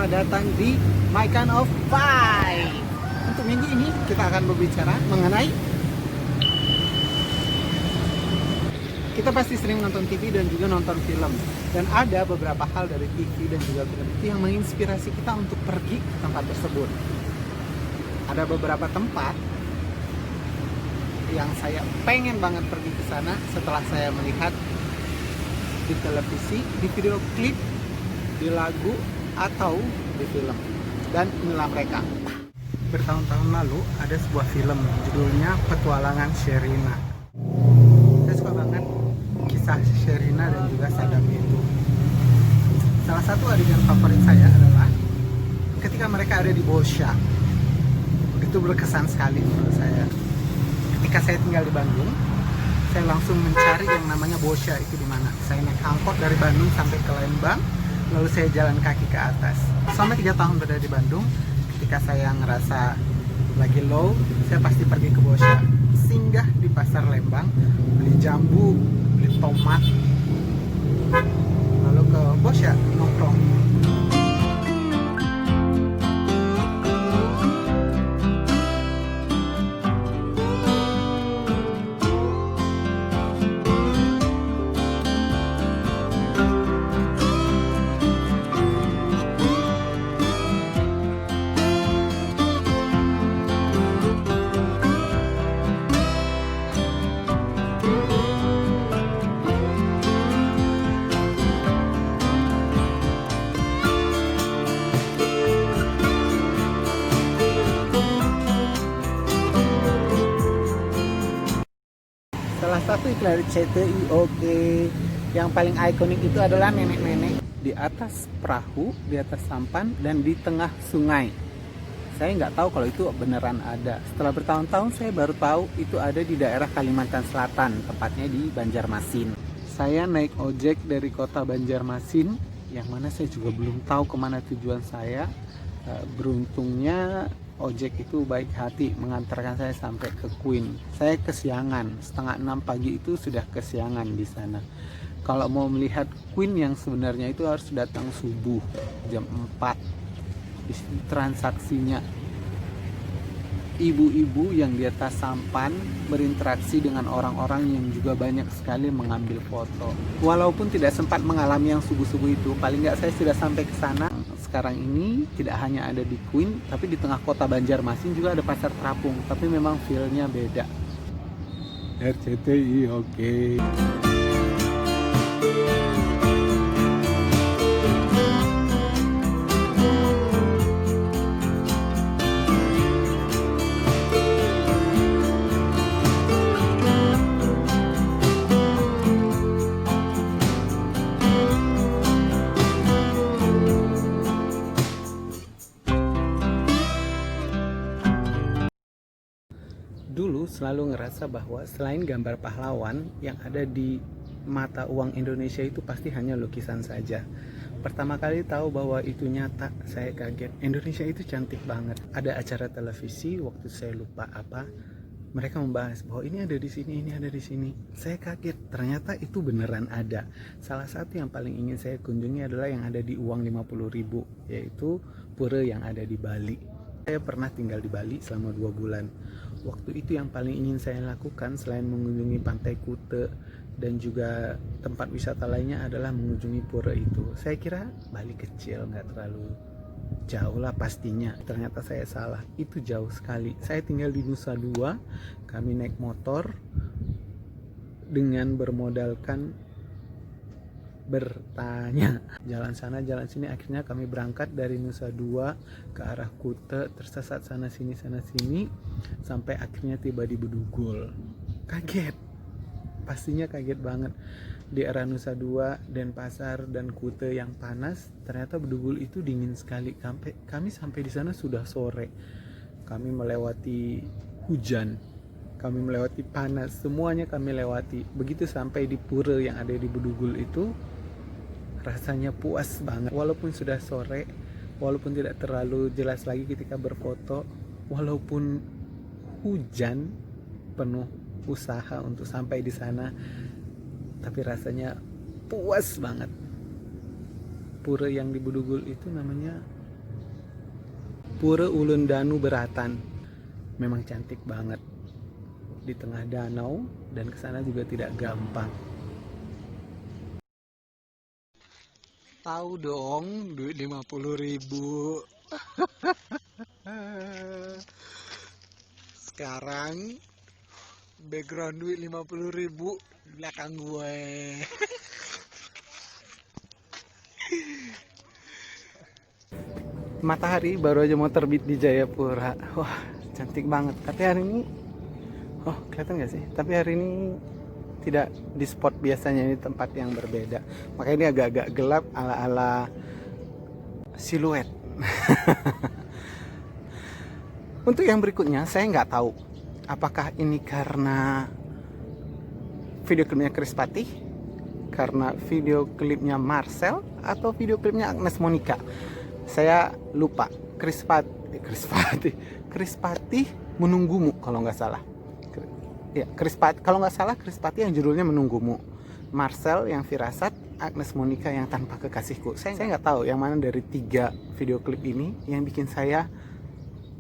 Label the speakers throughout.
Speaker 1: selamat datang di My Kind of Five. Untuk minggu ini kita akan berbicara mengenai, kita pasti sering nonton TV dan juga nonton film. Dan ada beberapa hal dari TV dan juga film itu yang menginspirasi kita untuk pergi ke tempat tersebut. Ada beberapa tempat yang saya pengen banget pergi ke sana setelah saya melihat di televisi, di video klip, di lagu, atau di film. Dan inilah mereka. Bertahun-tahun lalu ada sebuah film judulnya Petualangan Sherina. Saya suka banget kisah Sherina dan juga Saddam itu. Salah satu adegan favorit saya adalah ketika mereka ada di Bosya. Itu berkesan sekali menurut saya. Ketika saya tinggal di Bandung, saya langsung mencari yang namanya Bosya itu di mana. Saya naik angkot dari Bandung sampai ke Lembang, lalu saya jalan kaki ke atas. Selama 3 tahun berada di Bandung, ketika saya ngerasa lagi low, saya pasti pergi ke Bosya. Singgah di pasar Lembang, beli jambu, beli tomat, lalu ke Bosya nongkrong. Salah satu iklan CTI yang paling ikonik itu adalah nenek-nenek di atas perahu, di atas sampan, dan di tengah sungai. Saya nggak tahu kalau itu beneran ada. Setelah bertahun-tahun saya baru tahu itu ada di daerah Kalimantan Selatan, tepatnya di Banjarmasin. Saya naik ojek dari kota Banjarmasin, yang mana saya juga belum tahu kemana tujuan saya. Beruntungnya ojek itu baik hati mengantarkan saya sampai ke Queen. Saya kesiangan, 5:30 pagi itu sudah kesiangan di sana. Kalau mau melihat Queen yang sebenarnya itu harus datang subuh jam 4. Di sini transaksinya ibu-ibu yang di atas sampan berinteraksi dengan orang-orang yang juga banyak sekali mengambil foto. Walaupun tidak sempat mengalami yang subuh-subuh itu, paling nggak saya sudah sampai ke sana. Sekarang ini tidak hanya ada di Queen, tapi di tengah kota Banjarmasin juga ada pasar terapung, tapi memang feel-nya beda. RCTI oke. Dulu selalu ngerasa bahwa selain gambar pahlawan yang ada di mata uang Indonesia itu pasti hanya lukisan saja. Pertama kali tahu bahwa itu nyata, saya kaget. Indonesia itu cantik banget. Ada acara televisi, waktu saya lupa apa, mereka membahas bahwa ini ada di sini, ini ada di sini. Saya kaget, ternyata itu beneran ada. Salah satu yang paling ingin saya kunjungi adalah yang ada di uang 50.000, yaitu pura yang ada di Bali. Saya pernah tinggal di Bali selama 2 bulan. Waktu itu yang paling ingin saya lakukan selain mengunjungi Pantai Kuta dan juga tempat wisata lainnya adalah mengunjungi pura itu. Saya kira Bali kecil, nggak terlalu jauh lah pastinya. Ternyata saya salah, itu jauh sekali. Saya tinggal di Nusa Dua, kami naik motor dengan bermodalkan bertanya jalan sana jalan sini. Akhirnya kami berangkat dari Nusa Dua ke arah Kuta, tersesat sana sini sampai akhirnya tiba di Bedugul. Kaget, pastinya kaget banget. Di arah Nusa Dua, Denpasar dan Kuta yang panas, ternyata Bedugul itu dingin sekali. Kami sampai di sana sudah sore. Kami melewati hujan, kami melewati panas, semuanya kami lewati. Begitu sampai di pura yang ada di Bedugul itu, rasanya puas banget. Walaupun sudah sore, walaupun tidak terlalu jelas lagi ketika berfoto, walaupun hujan, penuh usaha untuk sampai di sana, tapi rasanya puas banget. Pura yang di Bedugul itu namanya Pura Ulun Danu Beratan. Memang cantik banget di tengah danau, dan kesana juga tidak gampang. Tahu dong, duit 50.000. Sekarang background duit 50.000 di belakang gue. Matahari baru aja mau terbit di Jayapura. Wah, cantik banget. Tapi hari ini, oh kelihatan gak sih? Tapi hari ini tidak di spot biasanya, ini tempat yang berbeda. Makanya ini agak-agak gelap ala-ala siluet. Untuk yang berikutnya saya nggak tahu apakah ini karena video klipnya Chris Patih, karena video klipnya Marcel, atau video klipnya Agnes Monica. Saya lupa. Chris Patih Menunggumu kalau nggak salah. Ya, kalau nggak salah Chris Patih yang judulnya Menunggumu, Marcel yang Firasat, Agnes Monica yang Tanpa Kekasihku. Saya nggak tahu yang mana dari 3 video klip ini yang bikin saya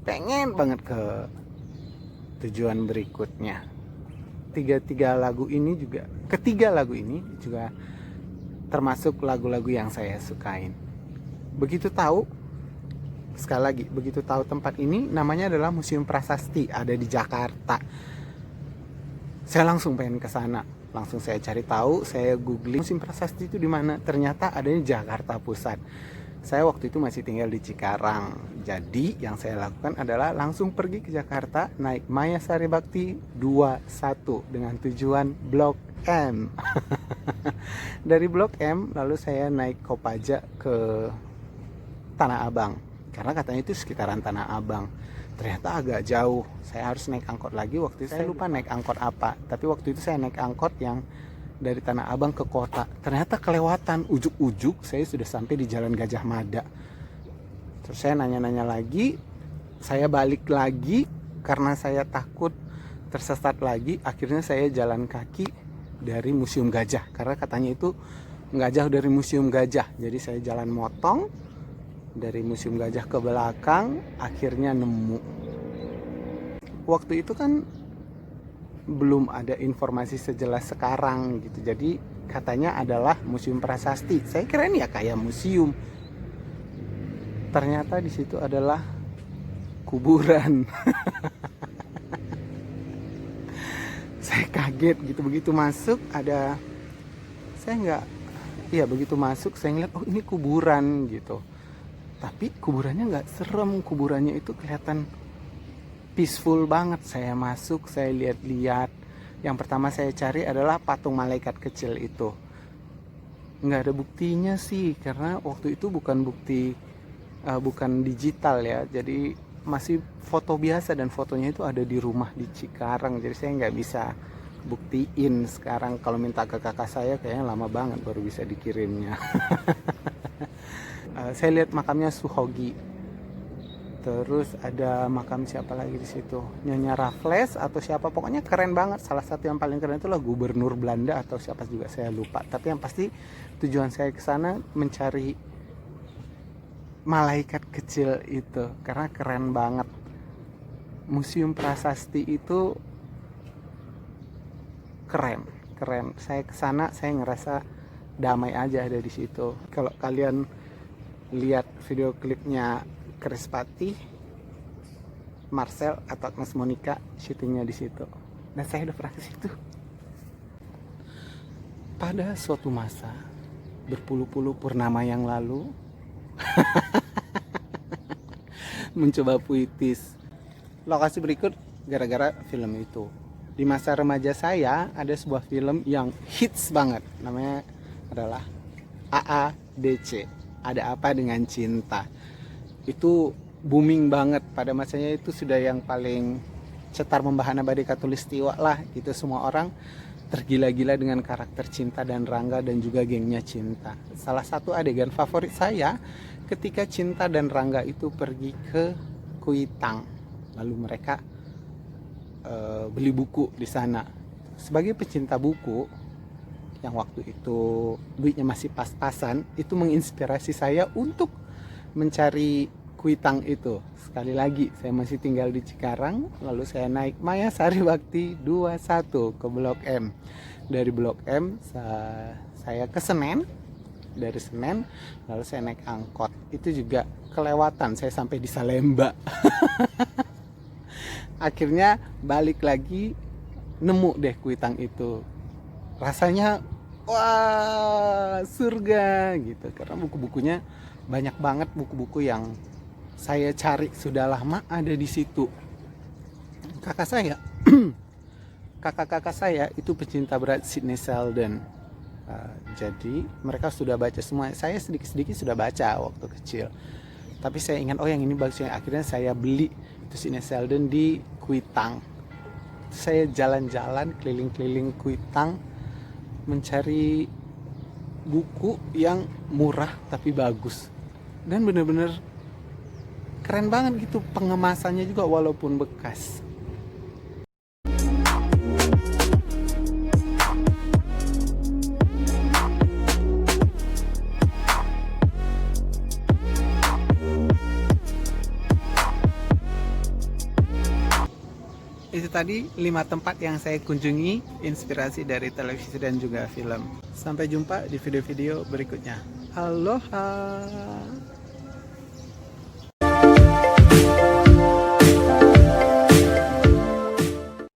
Speaker 1: pengen banget ke tujuan berikutnya. Ketiga lagu ini juga termasuk lagu-lagu yang saya sukain. Begitu tahu tempat ini namanya adalah Museum Prasasti, ada di Jakarta. Saya langsung pengen ke sana. Langsung saya cari tahu, saya googling Museum Prasasti itu di mana. Ternyata adanya di Jakarta Pusat. Saya waktu itu masih tinggal di Cikarang. Jadi yang saya lakukan adalah langsung pergi ke Jakarta, naik Maya Sari Bakti 21 dengan tujuan Blok M. Dari Blok M lalu saya naik Kopaja ke Tanah Abang, karena katanya itu sekitaran Tanah Abang. Ternyata agak jauh, saya harus naik angkot lagi. Waktu itu saya lupa naik angkot apa, tapi waktu itu saya naik angkot yang dari Tanah Abang ke kota. Ternyata kelewatan, ujuk-ujuk saya sudah sampai di Jalan Gajah Mada. Terus saya nanya-nanya lagi, saya balik lagi karena saya takut tersesat lagi. Akhirnya saya jalan kaki dari Museum Gajah, karena katanya itu nggak jauh dari Museum Gajah. Jadi saya jalan motong dari Museum Gajah ke belakang, akhirnya nemu. Waktu itu kan belum ada informasi sejelas sekarang gitu. Jadi katanya adalah Museum Prasasti. Saya kira ini ya kayak museum. Ternyata di situ adalah kuburan. Saya kaget gitu, begitu masuk ada, begitu masuk saya ngeliat, oh ini kuburan gitu. Tapi kuburannya nggak serem, kuburannya itu kelihatan peaceful banget. Saya masuk, saya lihat-lihat. Yang pertama saya cari adalah patung malaikat kecil itu. Nggak ada buktinya sih, karena waktu itu bukan digital ya. Jadi masih foto biasa, dan fotonya itu ada di rumah di Cikarang. Jadi saya nggak bisa buktiin sekarang. Kalau minta ke kakak saya kayaknya lama banget baru bisa dikirimnya. Saya lihat makamnya Suhogi. Terus ada makam siapa lagi di situ? Nyonya Raffles atau siapa, pokoknya keren banget. Salah satu yang paling keren itulah gubernur Belanda atau siapa juga saya lupa. Tapi yang pasti tujuan saya ke sana mencari malaikat kecil itu karena keren banget. Museum Prasasti itu keren. Saya ke sana saya ngerasa damai aja ada di situ. Kalau kalian lihat video klipnya Chris Patih, Marcel atau Agnes Monica, syutingnya di situ. Dan saya udah pernah ke situ. Pada suatu masa, berpuluh-puluh purnama yang lalu, mencoba puitis. Lokasi berikut gara-gara film itu. Di masa remaja saya ada sebuah film yang hits banget, namanya adalah AADC. Ada Apa Dengan Cinta. Itu booming banget pada masanya, itu sudah yang paling cetar membahana badai katulistiwa lah gitu. Semua orang tergila-gila dengan karakter Cinta dan Rangga dan juga gengnya Cinta. Salah satu adegan favorit saya ketika Cinta dan Rangga itu pergi ke Kuitang, lalu mereka beli buku di sana. Sebagai pecinta buku yang waktu itu duitnya masih pas-pasan, itu menginspirasi saya untuk mencari Kuitang itu. Sekali lagi, saya masih tinggal di Cikarang, lalu saya naik Maya Sariwakti 21 ke Blok M. Dari Blok M saya ke Senen, dari Senen lalu saya naik angkot. Itu juga kelewatan, saya sampai di Salemba. Akhirnya balik lagi, nemu deh Kuitang itu. Rasanya wah, surga gitu, karena buku-bukunya banyak banget, buku-buku yang saya cari sudah lama ada di situ. Kakak saya kakak-kakak saya itu pecinta berat Sidney Sheldon. Jadi mereka sudah baca semua. Saya sedikit-sedikit sudah baca waktu kecil, tapi saya ingat oh yang ini bagus. Akhirnya saya beli itu Sidney Sheldon di Kuitang. Saya jalan-jalan keliling-keliling Kuitang mencari buku yang murah tapi bagus, dan bener-bener keren banget gitu pengemasannya juga walaupun bekas. Itu tadi 5 tempat yang saya kunjungi, inspirasi dari televisi dan juga film. Sampai jumpa di video-video berikutnya. Aloha.